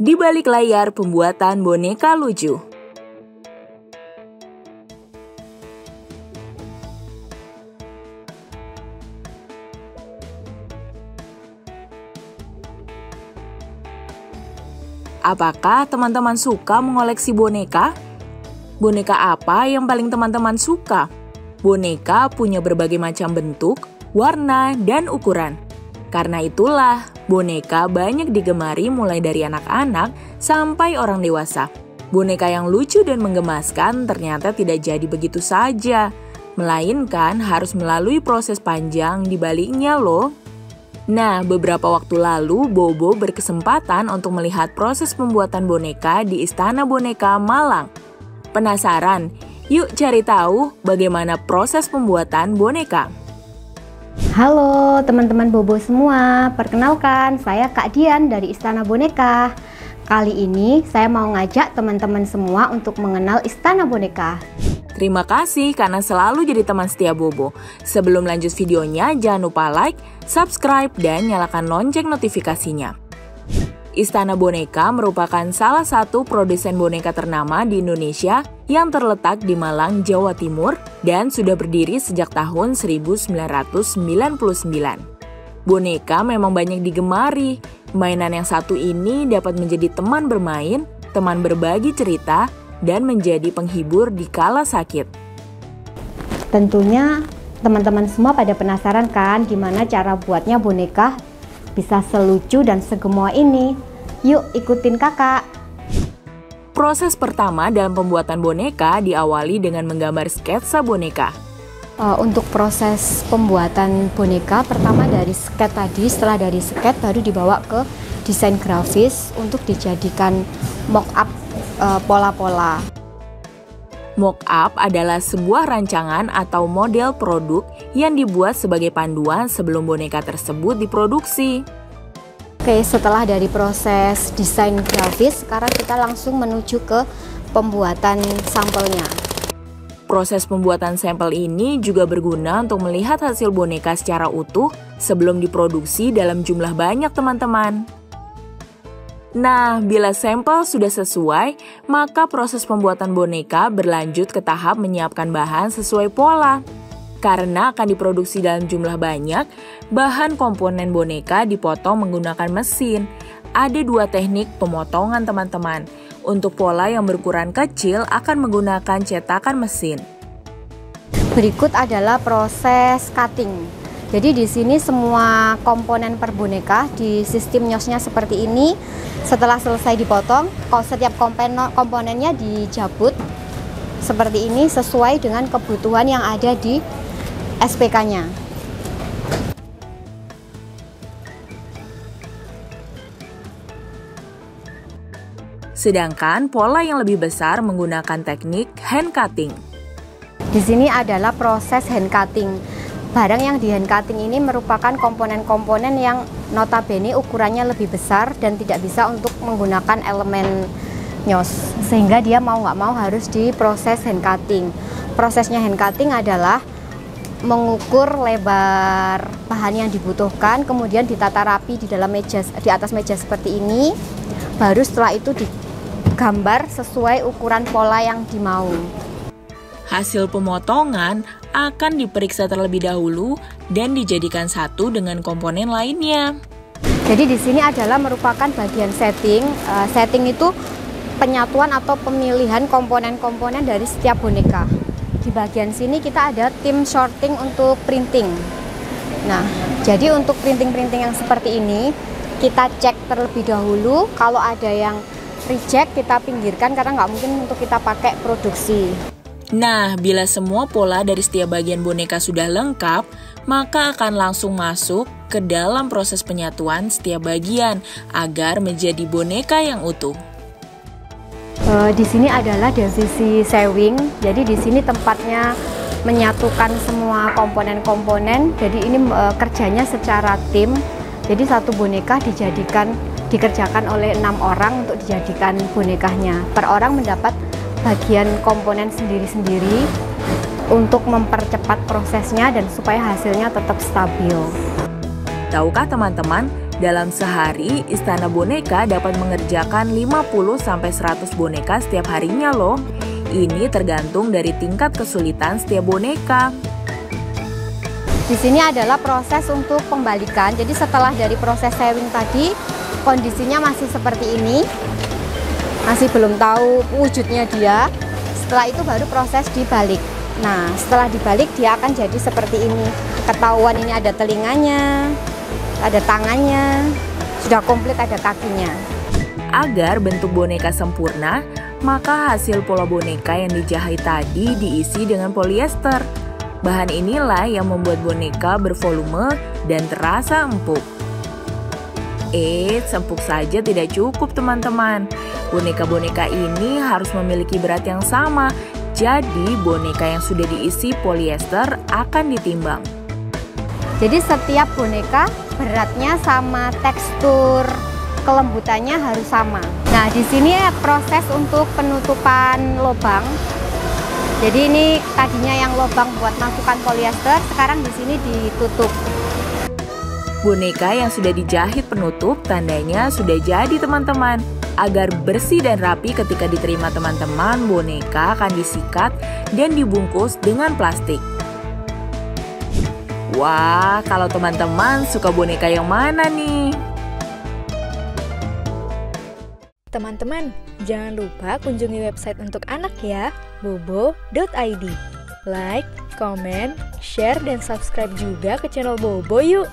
di balik layar pembuatan boneka lucu. Apakah teman-teman suka mengoleksi boneka? Boneka apa yang paling teman-teman suka? Boneka punya berbagai macam bentuk, warna, dan ukuran. Karena itulah, boneka banyak digemari mulai dari anak-anak sampai orang dewasa. Boneka yang lucu dan menggemaskan ternyata tidak jadi begitu saja, melainkan harus melalui proses panjang di baliknya loh. Nah, beberapa waktu lalu Bobo berkesempatan untuk melihat proses pembuatan boneka di Istana Boneka Malang. Penasaran? Yuk cari tahu bagaimana proses pembuatan boneka. Halo teman-teman Bobo semua, perkenalkan saya Kak Dian dari Istana Boneka. Kali ini saya mau ngajak teman-teman semua untuk mengenal Istana Boneka. Terima kasih karena selalu jadi teman setia Bobo. Sebelum lanjut videonya, jangan lupa like, subscribe, dan nyalakan lonceng notifikasinya. Istana Boneka merupakan salah satu produsen boneka ternama di Indonesia yang terletak di Malang, Jawa Timur, dan sudah berdiri sejak tahun 1999. Boneka memang banyak digemari. Mainan yang satu ini dapat menjadi teman bermain, teman berbagi cerita, dan menjadi penghibur di kala sakit. Tentunya teman-teman semua pada penasaran kan gimana cara buatnya boneka bisa selucu dan segemoy ini. Yuk ikutin kakak. Proses pertama dalam pembuatan boneka diawali dengan menggambar sketsa boneka. Untuk proses pembuatan boneka pertama dari sket tadi, setelah dari sket baru dibawa ke desain grafis untuk dijadikan mock-up pola-pola. Mock-up adalah sebuah rancangan atau model produk yang dibuat sebagai panduan sebelum boneka tersebut diproduksi. Oke, setelah dari proses desain grafis, sekarang kita langsung menuju ke pembuatan sampelnya. Proses pembuatan sampel ini juga berguna untuk melihat hasil boneka secara utuh sebelum diproduksi dalam jumlah banyak teman-teman. Nah, bila sampel sudah sesuai, maka proses pembuatan boneka berlanjut ke tahap menyiapkan bahan sesuai pola. Karena akan diproduksi dalam jumlah banyak, bahan komponen boneka dipotong menggunakan mesin. Ada dua teknik pemotongan teman-teman. Untuk pola yang berukuran kecil akan menggunakan cetakan mesin. Berikut adalah proses cutting. Jadi di sini semua komponen per boneka di sistem nyosnya seperti ini. Setelah selesai dipotong, setiap komponennya dijabut seperti ini sesuai dengan kebutuhan yang ada di SPK-nya. Sedangkan pola yang lebih besar menggunakan teknik hand cutting. Di sini adalah proses hand cutting. Barang yang di hand cutting ini merupakan komponen-komponen yang notabene ukurannya lebih besar dan tidak bisa untuk menggunakan elemen nyos, sehingga dia mau nggak mau harus diproses hand cutting. Prosesnya hand cutting adalah mengukur lebar bahan yang dibutuhkan, kemudian ditata rapi di dalam meja, di atas meja seperti ini. Baru setelah itu digambar sesuai ukuran pola yang dimau. Hasil pemotongan akan diperiksa terlebih dahulu dan dijadikan satu dengan komponen lainnya. Jadi di sini adalah merupakan bagian setting. Setting itu penyatuan atau pemilihan komponen-komponen dari setiap boneka. Di bagian sini kita ada tim sorting untuk printing. Nah, jadi untuk printing-printing yang seperti ini kita cek terlebih dahulu. Kalau ada yang reject kita pinggirkan karena nggak mungkin untuk kita pakai produksi. Nah, bila semua pola dari setiap bagian boneka sudah lengkap, maka akan langsung masuk ke dalam proses penyatuan setiap bagian agar menjadi boneka yang utuh. Di sini adalah dari sisi sewing, jadi di sini tempatnya menyatukan semua komponen-komponen. Jadi ini kerjanya secara tim. Jadi satu boneka dikerjakan oleh 6 orang untuk dijadikan bonekanya. Per orang mendapat bagian komponen sendiri-sendiri untuk mempercepat prosesnya dan supaya hasilnya tetap stabil. Tahukah teman-teman, Dalam sehari, Istana Boneka dapat mengerjakan 50-100 boneka setiap harinya loh. Ini tergantung dari tingkat kesulitan setiap boneka. Di sini adalah proses untuk pembalikan. Jadi setelah dari proses sewing tadi, kondisinya masih seperti ini. Masih belum tahu wujudnya dia. Setelah itu baru proses dibalik. Nah, setelah dibalik dia akan jadi seperti ini. Ketahuan ini ada telinganya, ada tangannya, sudah komplit ada kakinya. Agar bentuk boneka sempurna, maka hasil pola boneka yang dijahit tadi diisi dengan polyester. Bahan inilah yang membuat boneka bervolume dan terasa empuk. Empuk saja tidak cukup teman-teman. Boneka-boneka ini harus memiliki berat yang sama. Jadi boneka yang sudah diisi polyester akan ditimbang. Jadi setiap boneka beratnya sama, tekstur kelembutannya harus sama. Nah, di sini proses untuk penutupan lubang. Jadi ini tadinya yang lubang buat masukkan polyester, sekarang di sini ditutup. Boneka yang sudah dijahit penutup tandanya sudah jadi teman-teman. Agar bersih dan rapi ketika diterima teman-teman, boneka akan disikat dan dibungkus dengan plastik. Wah, kalau teman-teman suka boneka yang mana nih? Teman-teman, jangan lupa kunjungi website untuk anak ya, bobo.id. Like, comment, share, dan subscribe juga ke channel Bobo yuk!